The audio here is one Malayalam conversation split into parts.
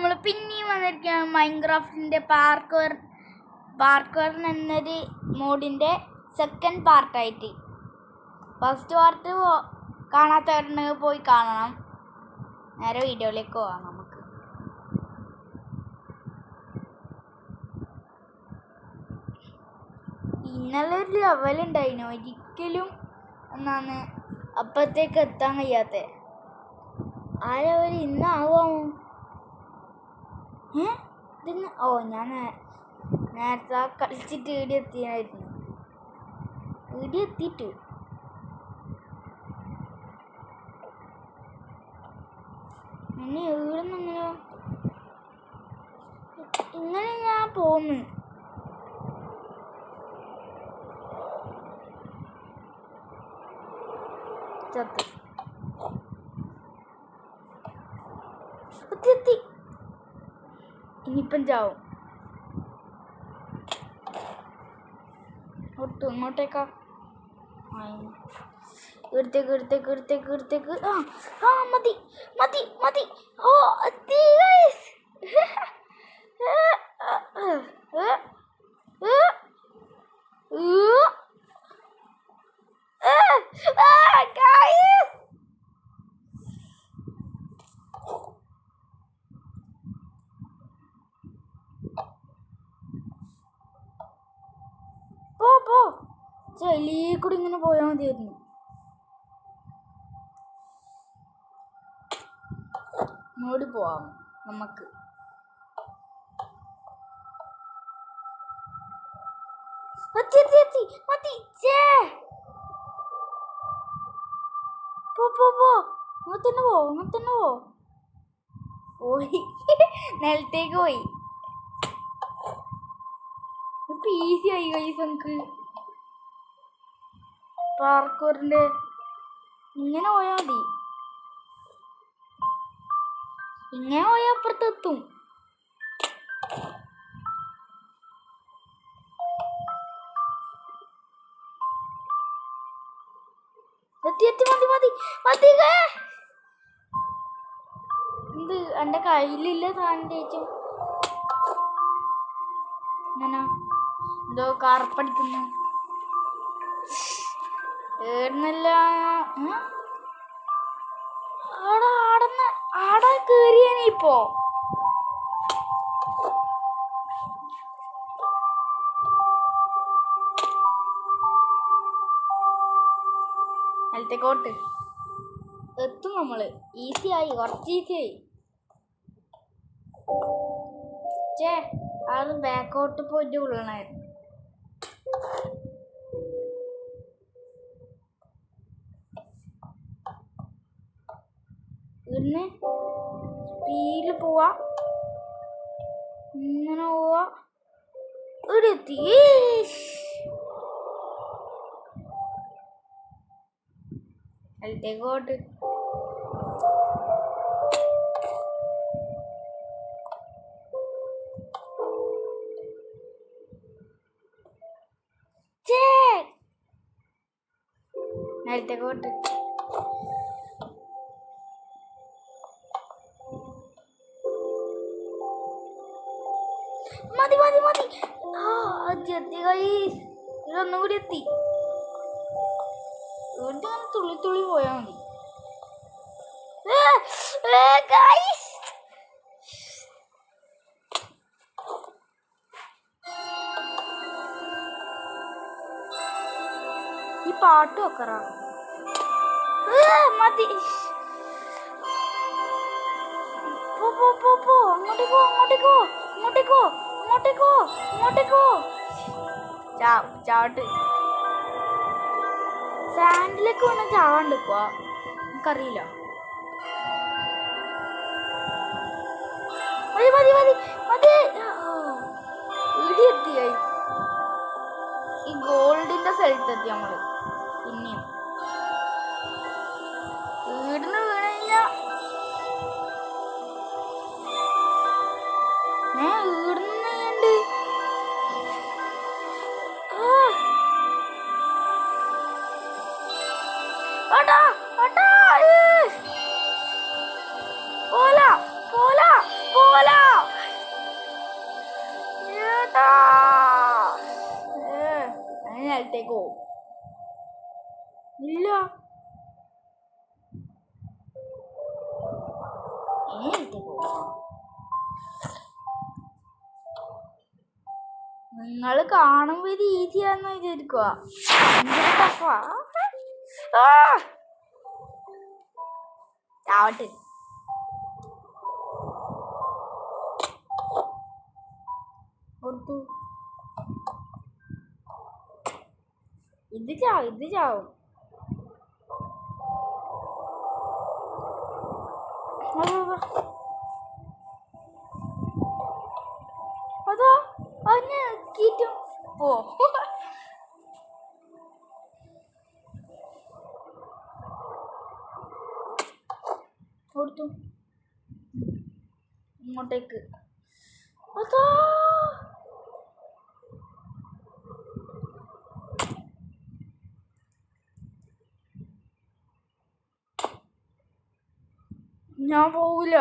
നമ്മൾ പിന്നെയും വന്നിരിക്കുകയാണ് മൈൻക്രാഫ്റ്റിൻ്റെ പാർക്കർ എന്നൊരു മോഡിൻ്റെ സെക്കൻഡ് പാർട്ടായിട്ട്. ഫസ്റ്റ് പാർട്ട് കാണാത്തവരുണ്ടെങ്കിൽ പോയി കാണണം. നേരെ വീഡിയോയിലേക്ക് പോകാം. നമുക്ക് ഇന്നലെ ഒരു ലെവലുണ്ടായിരുന്നു, ഒരിക്കലും എന്നാണ് അപ്പത്തേക്ക് എത്താൻ കഴിയാത്ത ആ ലെവൽ ഇന്നാവാമോ? ഇതിന് ഞാൻ നേരത്തെ കളിച്ചിട്ട് ഈടി എത്തിയായിരുന്നു. ഈടി എത്തിയിട്ട് ഇനി ഈടുന്നിങ്ങനെ ഇങ്ങനെ ഞാൻ പോന്ന് ചത്ത് എത്തി. ഇനിയിപ്പം ചാവും. ഇങ്ങോട്ടേക്കാ എടുത്തേക്ക് മതി മതി മതി. ഓ എത്തി. പോ ചെലി കൂടി ഇങ്ങനെ പോയാൽ മതിയായിരുന്നു. ഇങ്ങോട്ട് പോവാം നമുക്ക്. മതി അങ്ങോട്ടന്നെ പോ. പോയി നിലത്തേക്ക് പോയി. ഇപ്പൊ ഈസി ആയി ഗൈസ്. നമുക്ക് പാർക്കൂറിന്റെ ഇങ്ങനെ പോയാൽ മതി. ഇങ്ങനെ പോയാൽ അപ്പുറത്തെത്തും. മതി. എന്ത് എൻ്റെ കയ്യിലില്ല സാധനം തേച്ചും ഇങ്ങനെ എന്തോ കറുപ്പടിക്കുന്നു. ഏടുന്നല്ല ആടെ കേറിയാനിപ്പോ നിലത്തേക്കോട്ട് എത്തും നമ്മള്. ഈസിയായി, കുറച്ച് ഈസിയായി. അത് ബാക്കോട്ട് പോയിട്ട് വിളണായിരുന്നു. ഇവിടുന്ന് സ്പീഡിൽ പോവാ, ഇങ്ങനെ പോവാ. ഇവിടെ എത്തി. അതിലേക്കോട്ട് നേരത്തേക്കോട്ട് മതി. ഇതൊന്നും കൂടി എത്തി. ഇവിടെ തുള്ളി പോയാ മതി. ഈ പാട്ട് വെക്കറ മതി. പോ അങ്ങോട്ടേക്കോ. ചാവട്ട് സാൻഡിലേക്ക് വേണം ചാവാണ്ടിക്കുവാ. നമുക്കറിയില്ല. മതി. ഇവിടെ എത്തിയായി. ഈ ഗോൾഡിന്റെ സ്ഥലത്തെത്തി നമ്മള്. പിന്നെയും വീടിന് വീണ വീടുന്നുണ്ട്. പോല അടുത്തേക്ക് പോവും. ഇല്ല, ഇനി അടുത്തേക്ക് പോവും. നിങ്ങൾ കാണുമ്പോ ഇത് ഈസിയാന്ന് വിചാരിക്കുക. ആവട്ടെ. ഇത് ചാവും. അതാ അതിനെ കീറ്റും പോ. കൊടുത്തു ഇങ്ങോട്ടേക്ക്. അതാ ഞാൻ പോവില്ല.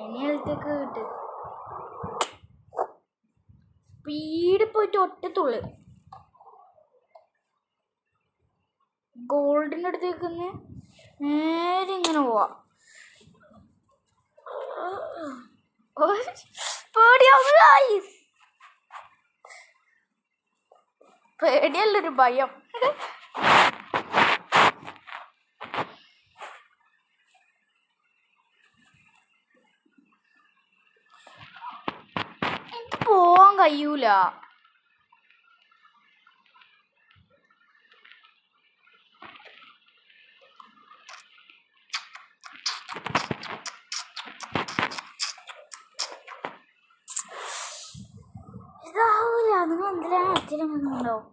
ഇനി അടുത്തേക്ക് കിട്ടും. സ്പീഡ് പോയിട്ട് ഒറ്റത്തുള്ളു. ഗോൾഡിൻ്റെ അടുത്തേക്ക് നേരെ ഇങ്ങനെ പോവാ. പേടിയല്ലൊരു ഭയം. പോവാൻ കഴിയൂല. ഇതാവൂല. നിങ്ങൾ എന്തിനാണ് അച്ഛനും ഉണ്ടാവും.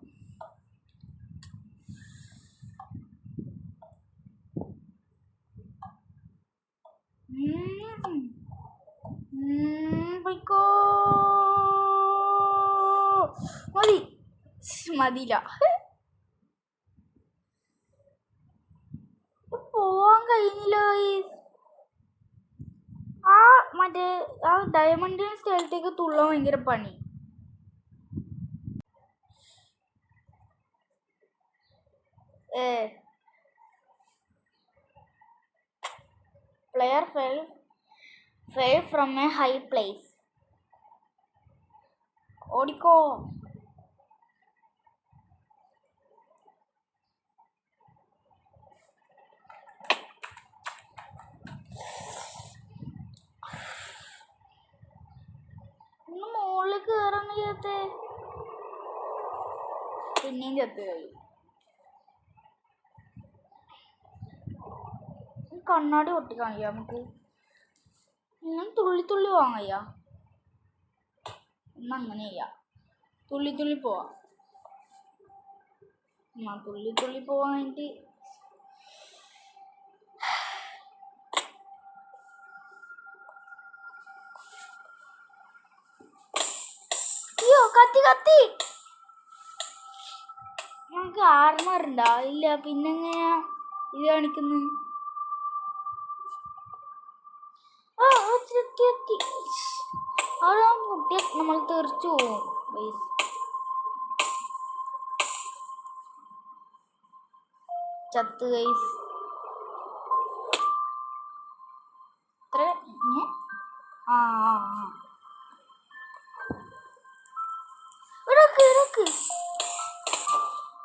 പോയിക്കോ. മതിയില്ല. പോവാൻ കഴിഞ്ഞില്ല. മറ്റേ ആ ഡയമണ്ടിയൻ സ്ഥലത്തേക്ക് തുള്ളാൻ ഭയങ്കര പണി. Player fell from a high place. ഓടിക്കോ. ഒന്ന് മുകളിൽ കയറാൻ കഴിയാത്തെ. പിന്നെയും ചത്ത് കഴിയും. കണ്ണാടി പൊട്ടിക്കാൻ കഴിയാ നമുക്ക്. തുള്ളി തുള്ളി പോവാൻ കഴിയാ. അങ്ങനെ ചെയ്യാം. തുള്ളി തുള്ളി പോവാം. തുള്ളി തുള്ളി പോവാൻ വേണ്ടി അയ്യോ കത്തി. നമുക്ക് ആർമർ ഉണ്ടാ? ഇല്ല. പിന്നെങ്ങനെയാ ഇത് കാണിക്കുന്നത്? അവിടെ കുട്ടിയെ നമ്മൾ തെറിച്ചു പോവും. ചത്ത് ഗൈസ്.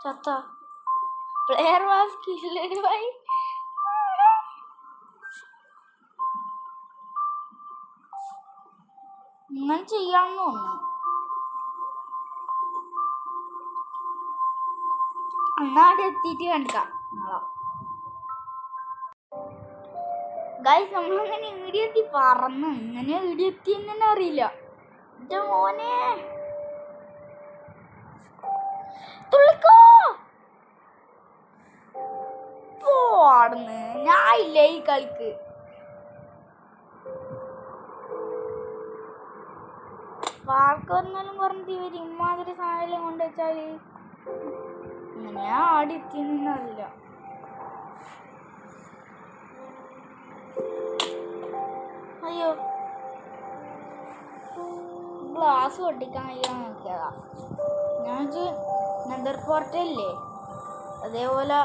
ചത്ത. Player was killed by. ഇങ്ങനെ ചെയ്യാമെന്ന് തോന്നുന്നു. എന്നാടെ എത്തിയിട്ട് കാണിക്കാം. ഗൈസ് നമ്മളങ്ങനെ ഈടിയെത്തി പറന്ന്. ഇങ്ങനെ ഈടിയെത്തി തന്നെ അറിയില്ല. എന്റെ മോനെ തുള്ളിക്കോ. പോടുന്ന്. ഞാൻ ഇല്ല ഈ കളിക്ക്. പാർക്ക് വന്നാലും പറഞ്ഞിട്ട് ഇവര് ഇമ്മാതിരി സാധനം കൊണ്ട് വെച്ചാല് ഞാൻ ആടി എത്തിയെന്ന് അറിയില്ല. അയ്യോ ഗ്ലാസ് ഗ്ലാസ് പൊട്ടിക്കാൻ കഴിയാൻ നോക്കിയതാ. ഞാൻ നെതർ പോർട്ടലില്ലേ അതേപോലെ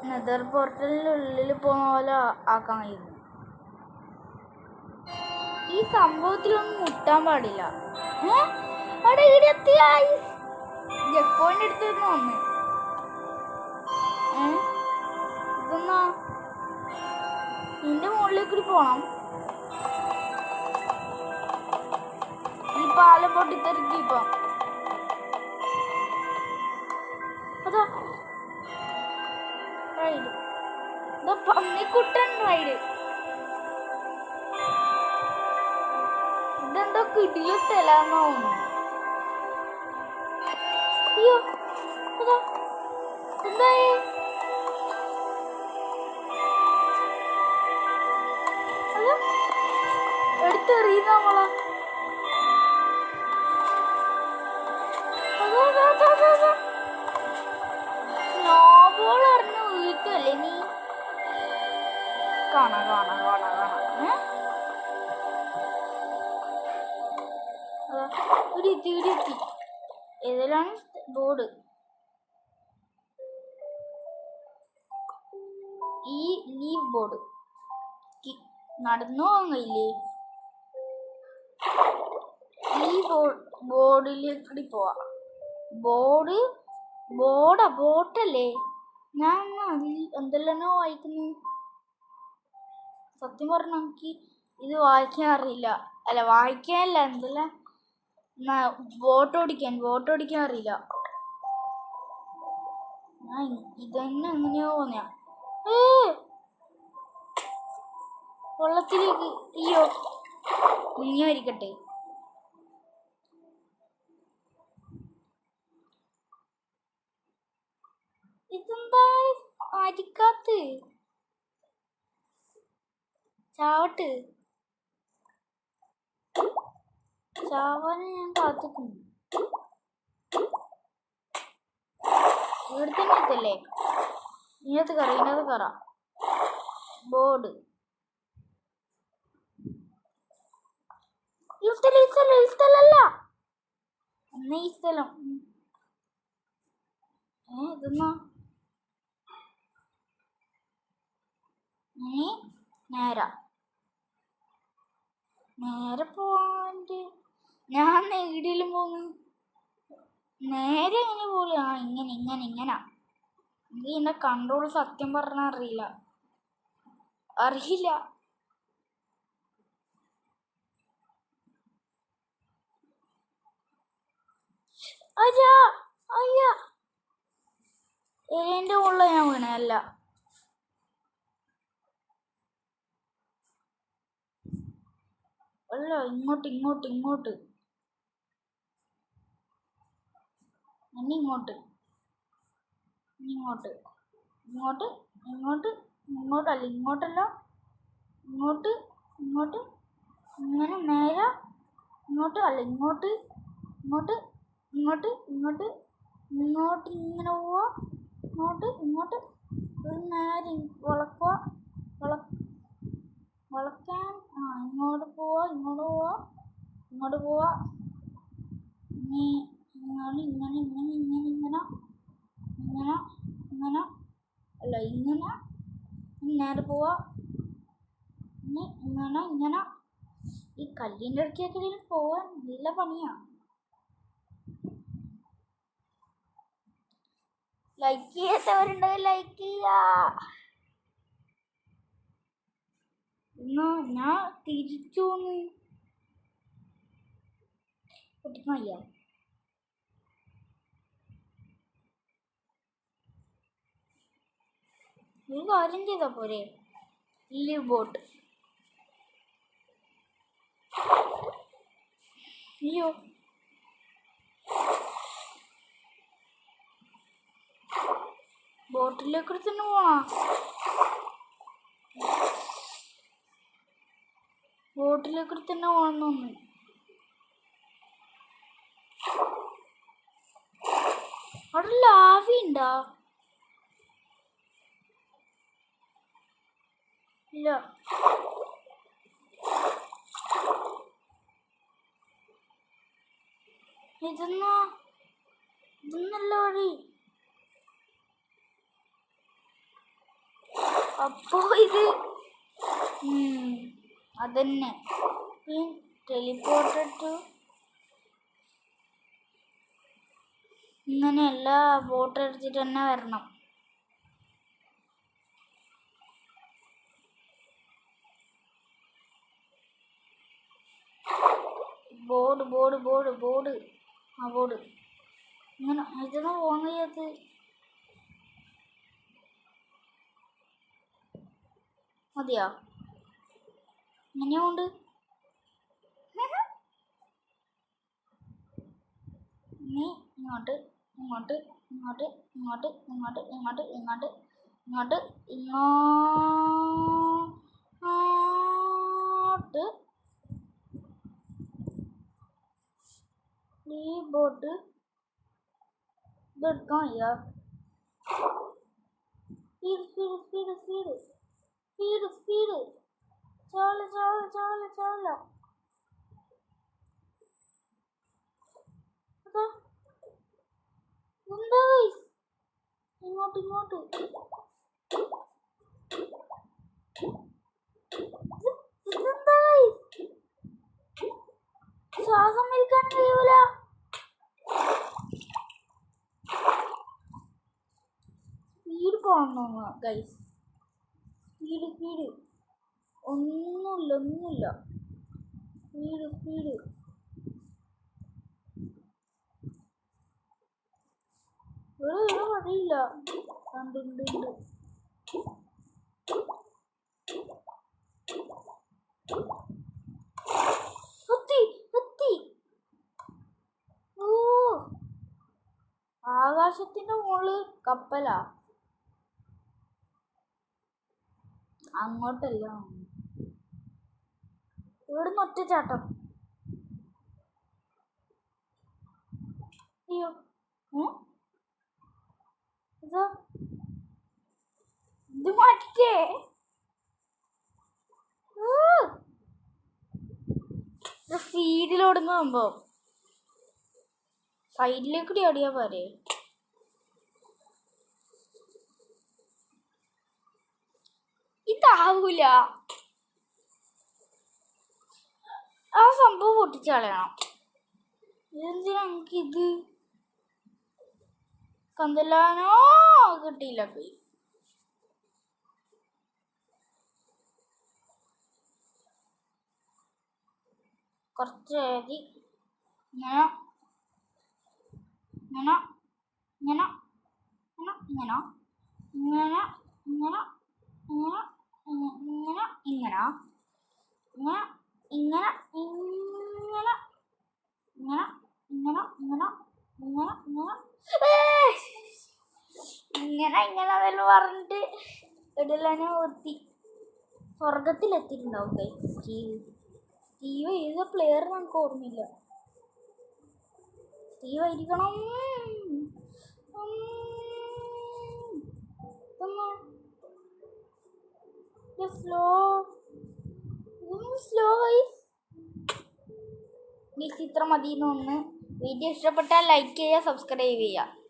നെതർ പോർട്ടലിനുള്ളിൽ പോകുന്ന പോലെ ആക്കാൻ കഴിയുന്നു. ഈ സംഭവത്തിലൊന്നും മുട്ടാൻ പാടില്ല. അവിടെ ജെക്ക് പോയിന്റ് എടുത്തിരുന്നു വന്ന്. ഇതെന്നാ ഇതിന്റെ മുകളിലേക്ക് പോണം. ഈ പാലം പൊട്ടിത്തെറിക്കി ഇപ്പൊ അതാ റൈഡ്. ഇതാ പന്നിക്കുട്ടൻ റൈഡ്. ഇതെന്തോ കിടില സ്ഥലമാണെന്ന്. അയ്യോ അതാ എന്തായി? എടുത്തെറിയുന്ന നമ്മളാ. സ്നോബോൾ അറിഞ്ഞു വീഴ്ത്തല്ലേ നീ? കാണാ കാണാ കാണാ കാണാ ഇവിടെ എത്തി. ഏതിലാണ് ബോർഡ്? ഈ ലീവ് ബോർഡ്. നടന്നു പോകാൻ കഴിയില്ലേ? ഈ ബോർഡിലേക്ക് പോവാ. ബോട്ടല്ലേ? ഞാൻ എന്തെല്ലാനോ വായിക്കുന്നു. സത്യം പറഞ്ഞ എനിക്ക് ഇത് വായിക്കാൻ അറിയില്ല. അല്ല വായിക്കാനല്ല, എന്തെല്ലാം ബോട്ട് ഓടിക്കാൻ അറിയില്ല. ഞാൻ ഇതന്നെ എങ്ങനെയോ പോന്നെയാ. വെള്ളത്തിലേക്ക് അയ്യോ മുങ്ങിയിരിക്കട്ടെ. ഇതെന്താ അരിക്കാത്ത്? ചാവട്ട് ചാവാന് ഞാൻ കാത്തിക്കുന്നു. ഇവിടെ തന്നെ എത്തല്ലേ? ഇതിനകത്ത് കറ ബോർഡ്. ഈ സ്ഥലല്ല എന്നാ ഈ സ്ഥലം. ഇതെന്നാ ഇനി നേരെ പോവാണ്ട് ഞാൻ എവിടെയെങ്കിലും പോന്നു. നേരെ എങ്ങനെ പോലെ ഇങ്ങനെ ഇത് എന്നെ കൺട്രോൾ സത്യം പറഞ്ഞാൽ അറിയില്ല. എന്റെ ഉള്ള ഞാൻ വീണല്ല. അല്ല ഇങ്ങോട്ട് ഇങ്ങോട്ട് അല്ല ഇങ്ങോട്ടല്ല ഇങ്ങോട്ട് ഇങ്ങനെ നേരെ ഇങ്ങോട്ട് അല്ല ഇങ്ങോട്ട് ഇങ്ങനെ പോവാ. ഇങ്ങോട്ട് ഒരു നേരെ വളക്കാൻ ഇങ്ങോട്ട് പോവാ ഇനി ഇങ്ങനെ അല്ല ഇങ്ങനെ നേരെ പോവാ. ഇനി ഇങ്ങനെ ഈ കല്ലിൻ്റെ അടുക്കൊക്കെ പോവാൻ നല്ല പണിയാ. ലൈക്ക് ചെയ്യാത്തവരുണ്ടെങ്കിൽ ലൈക്ക് ചെയ്യാ. എന്നാ ഞാൻ തിരിച്ചു പോന്ന് പൊട്ടിക്കാൻ വയ്യ. ഒരു കാര്യം ചെയ്താ പോരെ? Leave boat. അയ്യോ ബോട്ടിലേക്ക് തന്നെ പോണ. ബോട്ടിലേക്ക് തന്നെ പോണെന്നൊന്ന്. അവിടെ ലാവി ഉണ്ടാ? ഇല്ല ഇതൊന്നല്ല വഴി. അപ്പോ ഇത് അതന്നെ ടെലിപ്പോർട്ടഡ് ടു ഇങ്ങനെയല്ല, ബോട്ട് എടുത്തിട്ട് തന്നെ വരണം. ബോർഡ് ആ ബോർഡ് ഇങ്ങനെ ഇതൊന്നും പോകാൻ കഴിയാത്ത. മതിയോ? ഇങ്ങനെയുണ്ട്. ഇനി ഇങ്ങോട്ട് ഇങ്ങോട്ട് ഇങ്ങോട്ട് ഇങ്ങോട്ട് ഇങ്ങോട്ട് ഇങ്ങോട്ട് ഇങ്ങോട്ട് ഇങ്ങോട്ട് ഇങ്ങോട്ട് ഈ ബോട്ട് ഇതെടുക്കാൻ വയ്യ. സ്പീഡ് ചോല എന്താ ഇങ്ങോട്ട് ഇതെന്താ ശ്വാസം വലിക്കാൻ കഴിയൂല. സ്പീഡ് പോകണം ഗൈസ്. സ്പീഡ് ഒന്നുമില്ല. സ്പീഡ് ഇവിടെ വഴിയില്ല. ഉണ്ട്. എത്തി. ഓ, ആകാശത്തിന്റെ മുകളിൽ കപ്പലാ. അങ്ങോട്ടല്ല, ഇവിടുന്ന് ഒറ്റച്ചാട്ടം. അയ്യോ, ഇത് മാറ്റിട്ടേ. സ്പീഡിലോടുന്ന സംഭവം സൈഡിലേക്ക് കൂടി ഓടിയാ പോരെ. ഇതാവൂല. ആ സംഭവം പൊട്ടിച്ച് കളയണം. ഇതെന്തിനാ നമുക്കിത്? കന്തലാനോ കിട്ടിയില്ല. കുറച്ച് അരി ഇങ്ങനെ അതെല്ലാം പറഞ്ഞിട്ട് ഇടലാനോ എത്തി. സ്വർഗത്തിലെത്തിയിട്ടുണ്ടാവും സ്റ്റീവ് ഏത് പ്ലെയർ നമുക്ക് ഓർമ്മയില്ല. സ്റ്റീവ് ആയിരിക്കണം. സ്ലോ ഇത്ര മതി. വീഡിയോ ഇഷ്ടപ്പെട്ടാൽ ലൈക്ക് ചെയ്യുക, സബ്സ്ക്രൈബ് ചെയ്യുക.